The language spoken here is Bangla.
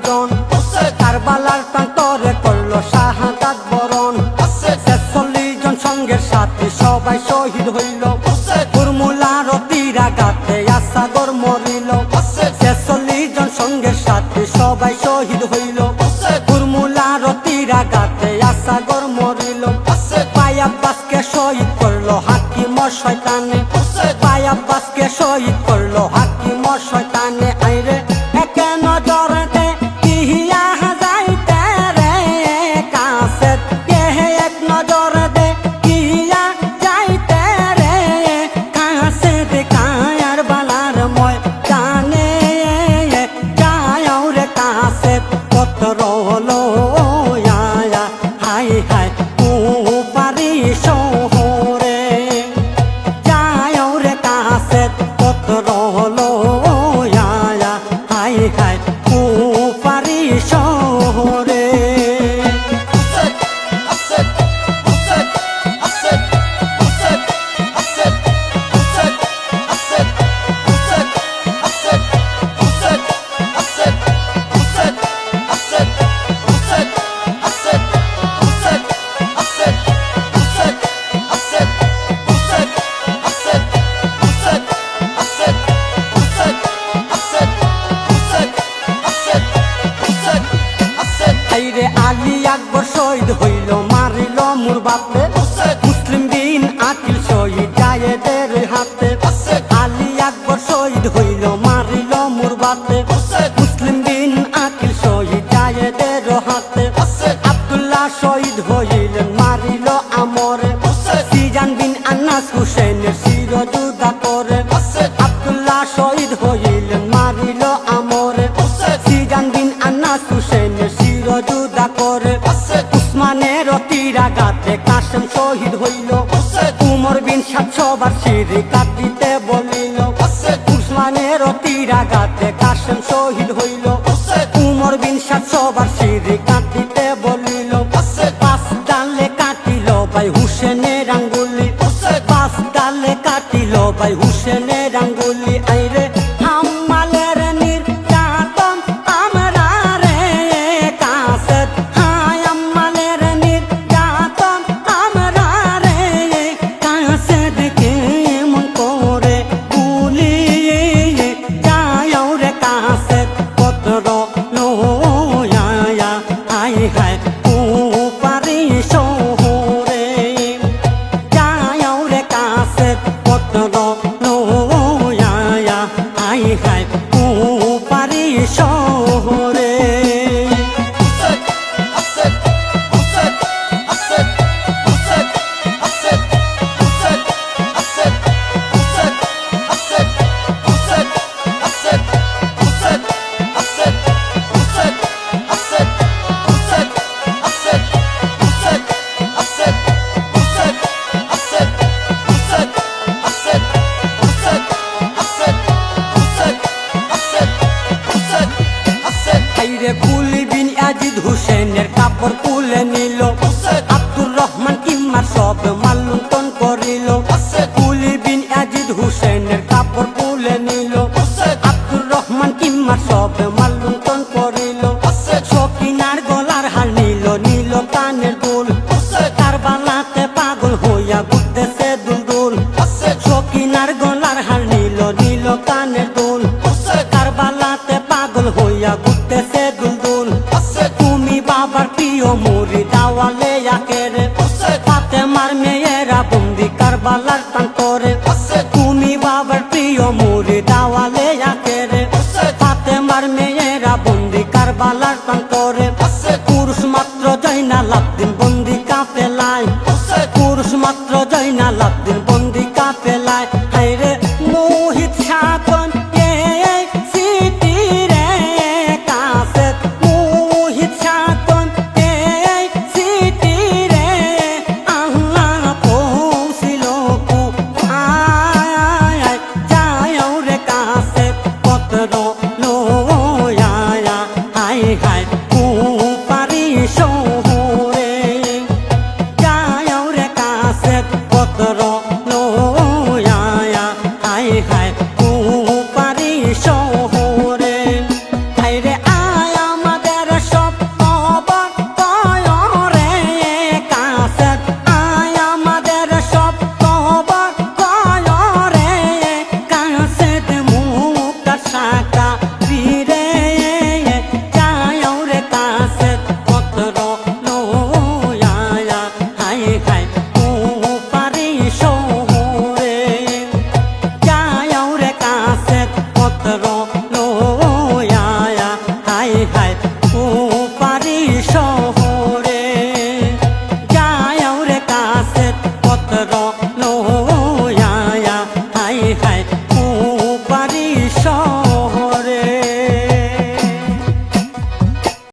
জন কারবালার প্রান্তরে করলো শাহাদাত বরণ ৪৬ জন সঙ্গের সাথে সবাই শহীদ হইল কুরমুলার তীরাঘাতে আসাগর মরিল ৪৬ জন সঙ্গের সাথে সবাই শহীদ হইল কুরমুলার তীরাঘাতে আসাগর মরিল ভাই আব্বাসকে শহীদ করলো হাকিম শয়তানে ভাই আব্বাসকে শহীদ করলো হাকিম শয়তানে আইরে একে নজর দে কিয়া যাইতে রে কাসেত এক নজর দে কিয়া যাইতে রে কাসেত কায়ার বালার ময় জানে যাও রে কাসেত পত্র হলো আয়া হাই হাই পারি শহরে যাও রে কাসেত পত্র হলো আয়া হাই হাই পারি শহরে আলী আকবর শহীদ হইল মারিল মোর বাপে মুসলিম বিন আকিল শহীদ জায়েদের হাতে আলী আকবর শহীদ হইল মারিল মোর বাপে মুসলিম বিন আকিল শহীদ জায়েদের হাতে আব্দুল্লাহ শহীদ হইলেন মারিল আমরে সিজান বিন আনাস হুসেনের শিরজুদা করে আব্দুল্লাহ শহীদ হইলেন মারিল আমরে সিজান বিন আনাস হুসেনের শিরজুদা করে উসমানের তীরাঘাতে কাসেম শহীদ হইল উমর বিন ৭০০ বার সিঁড়ি কাটিতে বলিল উসমানের তীরাঘাতে কাসেম শহীদ হইল উমর বিন ৭০০ বার সিঁড়ি কাটিতে বলিল পাঁচ ডালে কাটিল ভাই হুসেনের আঙ্গুলি পাঁচ ডালে কাটিল ভাই হুসেনের আঙ্গুলি আইরে হাম্মালের নির্যাতন আমরা রে কাসেত হায় আম্মালের নির্যাতন আমরা রে কাসেত কেমন করে গুলি যাও রে কাসেত পত্র লয়া হায় হায় পারি শহরে যাও রে কাসেত পত্র লয়া হায় হায় পারি শহরে কুলি বিন আজিদ হুসেনের কাপড় তুলে নিল আব্দুর রহমান কিম্মার সব মাল্লুণ্ঠন করিল কুলি বিন আজিদ হুসেনের কাপড় তুলে নিল আব্দুর রহমান কিম্মার সব মাল্লুণ্ঠন করিল সকিনার গলার হার নিল নীল কানের দুল কারবালাতে পাগল হইয়া ঘুরতেছে দুলদুল সকিনার গলার হার নিল নীল কানের দুল কারবালাতে পাগল হইয়া ঘুরতেছে দুলদুল তুমি বাবার প্রিয় মুরি দাওয়ালে আকেরে ফাতেমার মেয়েরা বন্দি কারবালার প্রান্তরে তুমি বাবার প্রিয় মুরি দাওয়ালে আকেরে ফাতেমার মেয়েরা বন্দি কারবালার প্রান্তরে পুরুষ মাত্র জয়নাল আবদিন বন্দি কাফেলায় পুরুষ মাত্র জয়নাল আবদিন বন্দি কাফেলায় হায়রে মোহিত শাকন সিটি রে কাসেত মোহিত শাকন সিটি রে আল্লাহ পৌঁছিল কু আয় যাও রে কাসেত পত্র লয়া হায় হায় পারি হায়